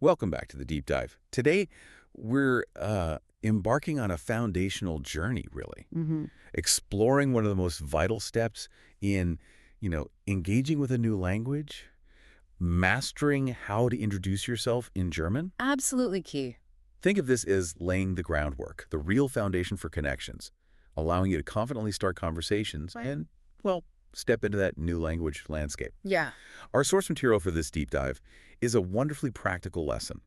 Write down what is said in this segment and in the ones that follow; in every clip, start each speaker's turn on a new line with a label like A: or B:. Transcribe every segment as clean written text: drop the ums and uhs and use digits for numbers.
A: Welcome back to the Deep Dive. Today, we're embarking on a foundational journey, really. Exploring one of the most vital steps in, engaging with a new language, mastering how to introduce yourself in German.
B: Absolutely key.
A: Think of this as laying the groundwork, the real foundation for connections, allowing you to confidently start conversations and, well, step into that new language landscape.
B: Yeah.
A: Our source material for this deep dive is a wonderfully practical lesson.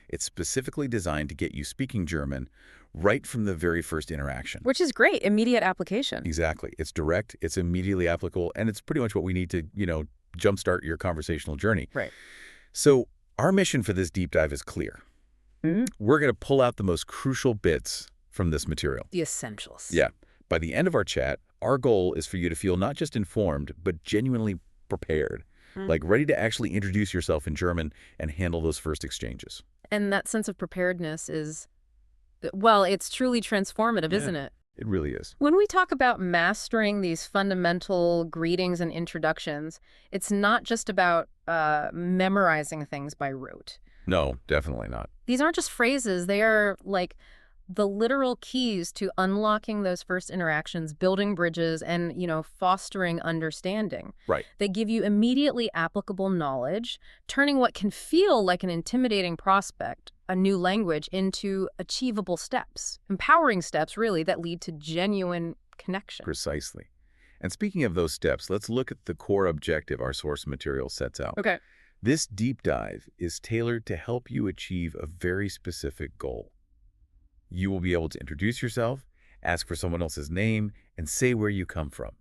A: It's specifically designed to get you speaking German right from the very first interaction.
B: Which is great. Immediate application.
A: Exactly. It's direct, it's immediately applicable, and it's pretty much what we need to, jumpstart your conversational journey.
B: Right.
A: So our mission for this deep dive is clear. We're going to pull out the most crucial bits from this material.
B: The essentials.
A: Yeah. By the end of our chat, our goal is for you to feel not just informed, but genuinely prepared, like ready to actually introduce yourself in German and handle those first exchanges.
B: And that sense of preparedness is, well, it's truly transformative, isn't it?
A: It really is.
B: When we talk about mastering these fundamental greetings and introductions, it's not just about memorizing things by rote.
A: No, definitely not.
B: These aren't just phrases. They are like the literal keys to unlocking those first interactions, building bridges, and, fostering understanding.
A: Right.
B: They give you immediately applicable knowledge, turning what can feel like an intimidating prospect, a new language, into achievable steps, empowering steps, really, that lead to genuine connection.
A: Precisely. And speaking of those steps, let's look at the core objective our source material sets out.
B: Okay.
A: This deep dive is tailored to help you achieve a very specific goal. You will be able to introduce yourself, ask for someone else's name, and say where you come from.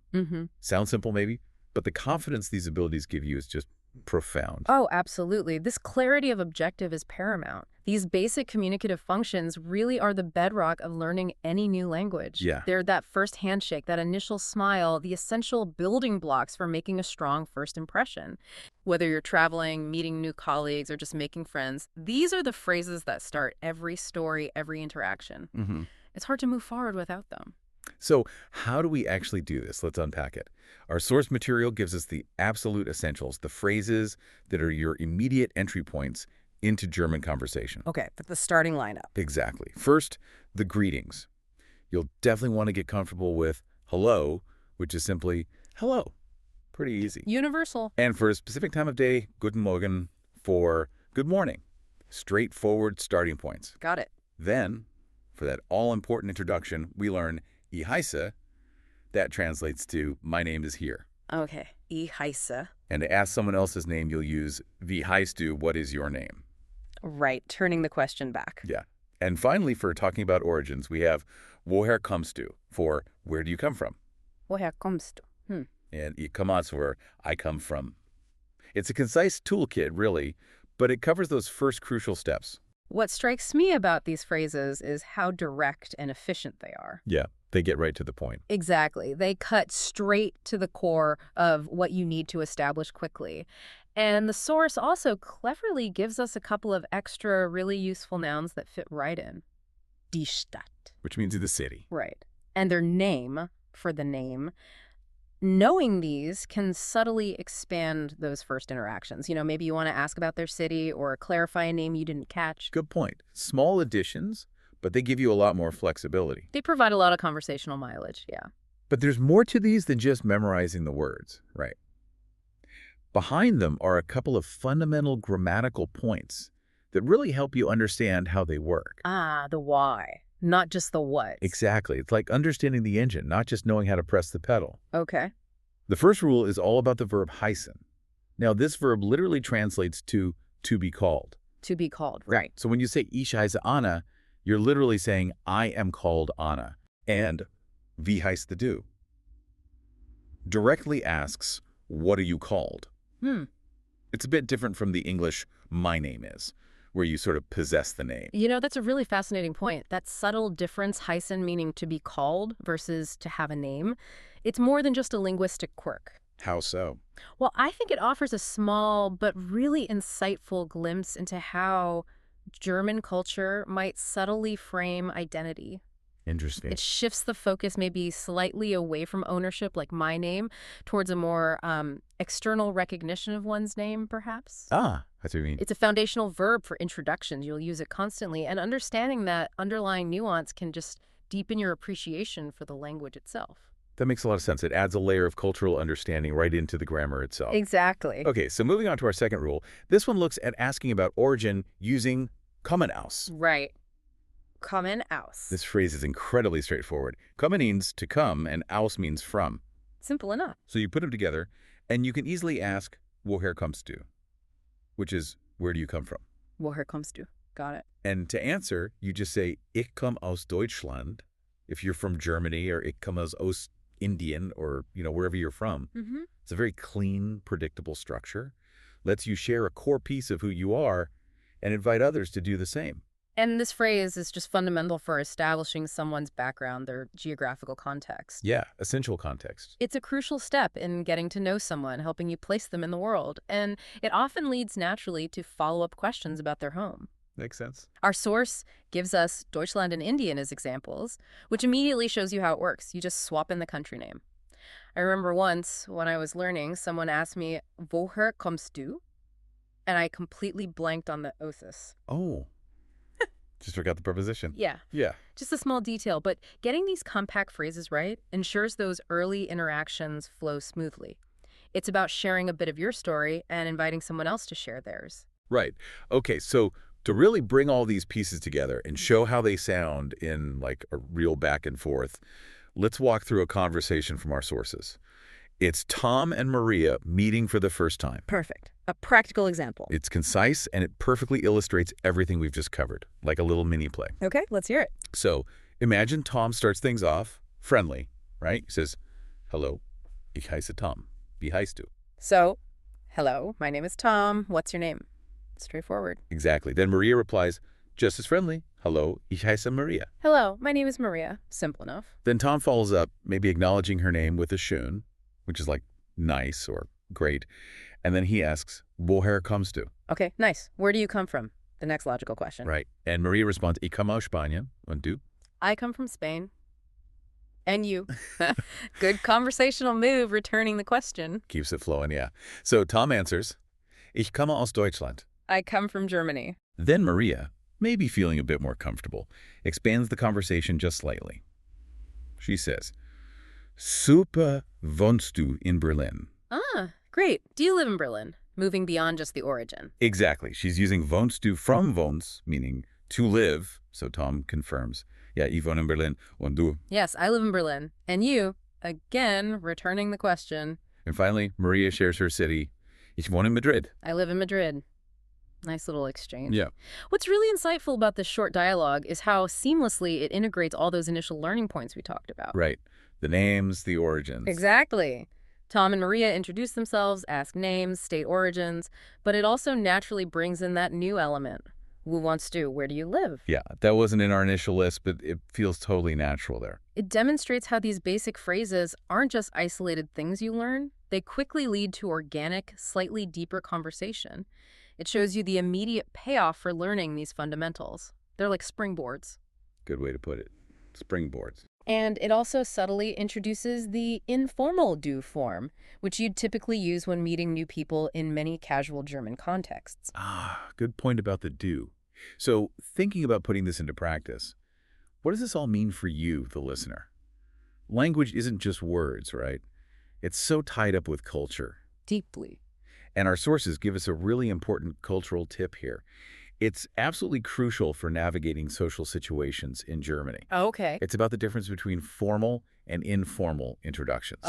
A: Sounds simple, maybe, but the confidence these abilities give you is just profound.
B: Oh, absolutely. This clarity of objective is paramount. These basic communicative functions really are the bedrock of learning any new language.
A: Yeah.
B: They're that first handshake, that initial smile, the essential building blocks for making a strong first impression. Whether you're traveling, meeting new colleagues, or just making friends, these are the phrases that start every story, every interaction. It's hard to move forward without them.
A: So how do we actually do this? Let's unpack it. Our source material gives us the absolute essentials, the phrases that are your immediate entry points into German conversation.
B: Okay, the starting lineup.
A: Exactly. First, the greetings. You'll definitely want to get comfortable with hello, which is simply hello. Pretty easy.
B: Universal.
A: And for a specific time of day, guten Morgen for good morning. Straightforward starting points.
B: Got it.
A: Then, for that all-important introduction, we learn Ich heiße. That translates to my name is here.
B: Okay. Ich heiße.
A: And to ask someone else's name, you'll use wie heißt du, what is your name?
B: Right, turning the question back.
A: Yeah. And finally, for talking about origins, we have woher kommst du for where do you come from?
B: Woher kommst du?
A: And ich komme aus for I come from. It's a concise toolkit, really, but it covers those first crucial steps.
B: What strikes me about these phrases is how direct and efficient they are.
A: Yeah, they get right to the point.
B: Exactly. They cut straight to the core of what you need to establish quickly. And the source also cleverly gives us a couple of extra really useful nouns that fit right in. Die Stadt.
A: Which means the city.
B: Right. And their name for the name. Knowing these can subtly expand those first interactions. Maybe you want to ask about their city or clarify a name you didn't catch.
A: Good point. Small additions, but they give you a lot more flexibility.
B: They provide a lot of conversational mileage, yeah.
A: But there's more to these than just memorizing the words, right? Behind them are a couple of fundamental grammatical points that really help you understand how they work.
B: Ah, the why, not just the what.
A: Exactly. It's like understanding the engine, not just knowing how to press the pedal.
B: Okay.
A: The first rule is all about the verb heißen. Now, this verb literally translates to be called.
B: To be called, right.
A: So when you say Ich heiße Anna, you're literally saying I am called Anna. And wie heißt du? Directly asks, what are you called? It's a bit different from the English my name is, where you sort of possess the name.
B: That's a really fascinating point. That subtle difference, heißen meaning to be called versus to have a name, it's more than just a linguistic quirk.
A: How so?
B: Well, I think it offers a small but really insightful glimpse into how German culture might subtly frame identity.
A: Interesting.
B: It shifts the focus maybe slightly away from ownership, like my name, towards a more external recognition of one's name, perhaps.
A: Ah, that's what you mean.
B: It's a foundational verb for introductions. You'll use it constantly, and understanding that underlying nuance can just deepen your appreciation for the language itself.
A: That makes a lot of sense. It adds a layer of cultural understanding right into the grammar itself.
B: Exactly.
A: Okay, so moving on to our second rule. This one looks at asking about origin using kommen aus.
B: Right. Kommen aus.
A: This phrase is incredibly straightforward. Kommen means to come, and aus means from.
B: Simple enough.
A: So you put them together, and you can easily ask, woher kommst du? Which is, where do you come from?
B: Woher kommst du? Got it.
A: And to answer, you just say, ich komme aus Deutschland. If you're from Germany, or ich komme aus Indien, or, wherever you're from.
B: Mm-hmm.
A: It's a very clean, predictable structure. Lets you share a core piece of who you are and invite others to do the same.
B: And this phrase is just fundamental for establishing someone's background, their geographical context.
A: Yeah, essential context.
B: It's a crucial step in getting to know someone, helping you place them in the world, and it often leads naturally to follow-up questions about their home.
A: Makes sense.
B: Our source gives us Deutschland and Indian as examples, which immediately shows you how it works. You just swap in the country name. I remember once, when I was learning, someone asked me, woher kommst du? And I completely blanked on the osis.
A: Oh. Just forgot the preposition.
B: Yeah.
A: Yeah.
B: Just a small detail, but getting these compact phrases right ensures those early interactions flow smoothly. It's about sharing a bit of your story and inviting someone else to share theirs.
A: Right. Okay, so to really bring all these pieces together and show how they sound in like a real back and forth, let's walk through a conversation from our sources. It's Tom and Maria meeting for the first time.
B: Perfect. A practical example.
A: It's concise, and it perfectly illustrates everything we've just covered, like a little mini play.
B: Okay, let's hear it.
A: So imagine Tom starts things off friendly, right? He says, hello, ich heiße Tom. Wie heißt du?
B: So, hello, my name is Tom. What's your name? Straightforward.
A: Exactly. Then Maria replies, just as friendly, hello, ich heiße Maria.
B: Hello, my name is Maria. Simple enough.
A: Then Tom follows up, maybe acknowledging her name with a schön, which is like nice or great. And then he asks, woher kommst du?
B: Okay, nice. Where do you come from? The next logical question.
A: Right. And Maria responds, ich komme aus Spanien. Und du?
B: I come from Spain. And you. Good conversational move, returning the question.
A: Keeps it flowing, yeah. So Tom answers, ich komme aus Deutschland.
B: I come from Germany.
A: Then Maria, maybe feeling a bit more comfortable, expands the conversation just slightly. She says, super wohnst du in Berlin?
B: Ah, great. Do you live in Berlin? Moving beyond just the origin.
A: Exactly. She's using wohnst du from wohns, meaning to live. So Tom confirms, yeah, ich wohne in Berlin. Und du?
B: Yes, I live in Berlin. And you? Again, returning the question.
A: And finally, Maria shares her city. Ich wohne in Madrid.
B: I live in Madrid. Nice little exchange.
A: Yeah.
B: What's really insightful about this short dialogue is how seamlessly it integrates all those initial learning points we talked about.
A: Right. The names, the origins.
B: Exactly. Tom and Maria introduce themselves, ask names, state origins, but it also naturally brings in that new element. Who wants to? Where do you live?
A: Yeah, that wasn't in our initial list, but it feels totally natural there.
B: It demonstrates how these basic phrases aren't just isolated things you learn. They quickly lead to organic, slightly deeper conversation. It shows you the immediate payoff for learning these fundamentals. They're like springboards.
A: Good way to put it. Springboards.
B: And it also subtly introduces the informal du form, which you'd typically use when meeting new people in many casual German contexts.
A: Ah, good point about the do. So thinking about putting this into practice, what does this all mean for you, the listener? Language isn't just words, right? It's so tied up with culture.
B: Deeply.
A: And our sources give us a really important cultural tip here. It's absolutely crucial for navigating social situations in Germany.
B: Okay.
A: It's about the difference between formal and informal introductions.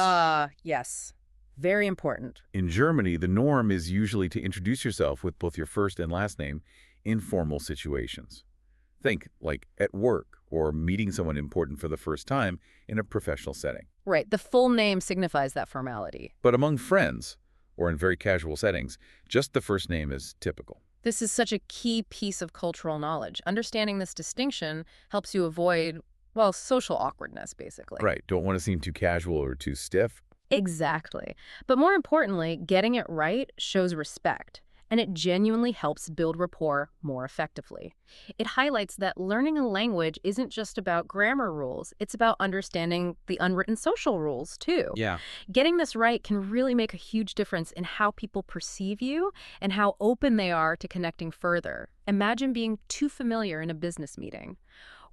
B: Yes. Very important.
A: In Germany, the norm is usually to introduce yourself with both your first and last name in formal situations. Think like at work or meeting someone important for the first time in a professional setting.
B: Right. The full name signifies that formality.
A: But among friends, or in very casual settings, just the first name is typical.
B: This is such a key piece of cultural knowledge. Understanding this distinction helps you avoid, well, social awkwardness, basically.
A: Right. Don't want to seem too casual or too stiff.
B: Exactly. But more importantly, getting it right shows respect. and it genuinely helps build rapport more effectively. It highlights that learning a language isn't just about grammar rules, it's about understanding the unwritten social rules, too.
A: Yeah.
B: Getting this right can really make a huge difference in how people perceive you and how open they are to connecting further. Imagine being too familiar in a business meeting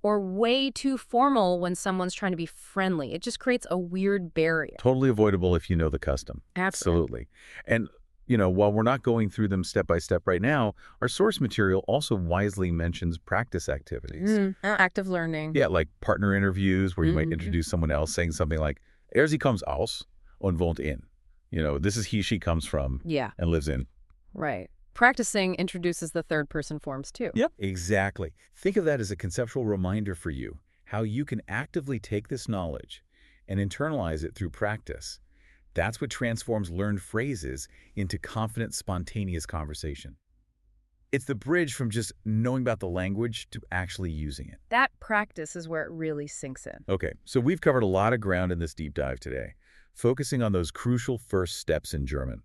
B: or way too formal when someone's trying to be friendly. It just creates a weird barrier.
A: Totally avoidable if you know the custom.
B: Absolutely.
A: Absolutely. And, while we're not going through them step by step right now, our source material also wisely mentions practice activities.
B: Active learning.
A: Yeah, like partner interviews where you might
B: Mhm.
A: introduce someone else saying something like, "Er sie comes aus und wohnt in." This is he, she comes from
B: Yeah,
A: and lives in.
B: right. Practicing introduces the third person forms too.
A: Yep. Exactly. Think of that as a conceptual reminder for you, how you can actively take this knowledge and internalize it through practice. That's what transforms learned phrases into confident, spontaneous conversation. It's the bridge from just knowing about the language to actually using it.
B: That practice is where it really sinks in.
A: Okay, so we've covered a lot of ground in this deep dive today, focusing on those crucial first steps in German.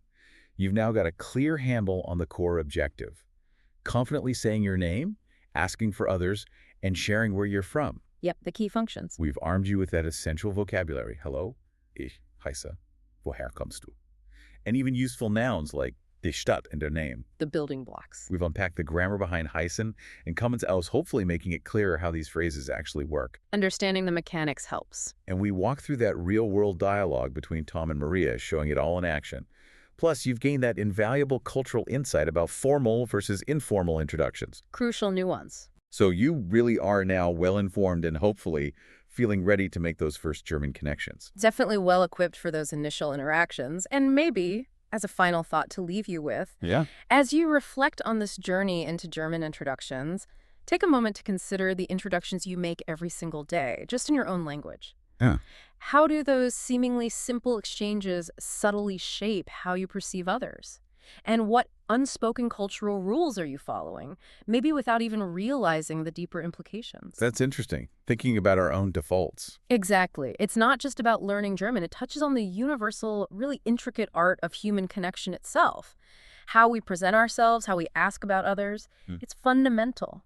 A: You've now got a clear handle on the core objective: confidently saying your name, asking for others, and sharing where you're from.
B: Yep, the key functions.
A: We've armed you with that essential vocabulary. Hello, ich heiße, woher kommst du? And even useful nouns like die Stadt and their name.
B: The building blocks.
A: We've unpacked the grammar behind heißen and kommens aus, hopefully making it clearer how these phrases actually work.
B: Understanding the mechanics helps.
A: And we walk through that real-world dialogue between Tom and Maria, showing it all in action. Plus, you've gained that invaluable cultural insight about formal versus informal introductions.
B: Crucial nuance.
A: So you really are now well-informed and hopefully feeling ready to make those first German connections.
B: Definitely well equipped for those initial interactions. And maybe, as a final thought to leave you with,
A: Yeah.
B: as you reflect on this journey into German introductions, take a moment to consider the introductions you make every single day, just in your own language.
A: Yeah.
B: How do those seemingly simple exchanges subtly shape how you perceive others? And what unspoken cultural rules are you following, maybe without even realizing the deeper implications?
A: That's interesting, thinking about our own defaults.
B: Exactly. It's not just about learning German. It touches on the universal, really intricate art of human connection itself. How we present ourselves, how we ask about others. It's fundamental.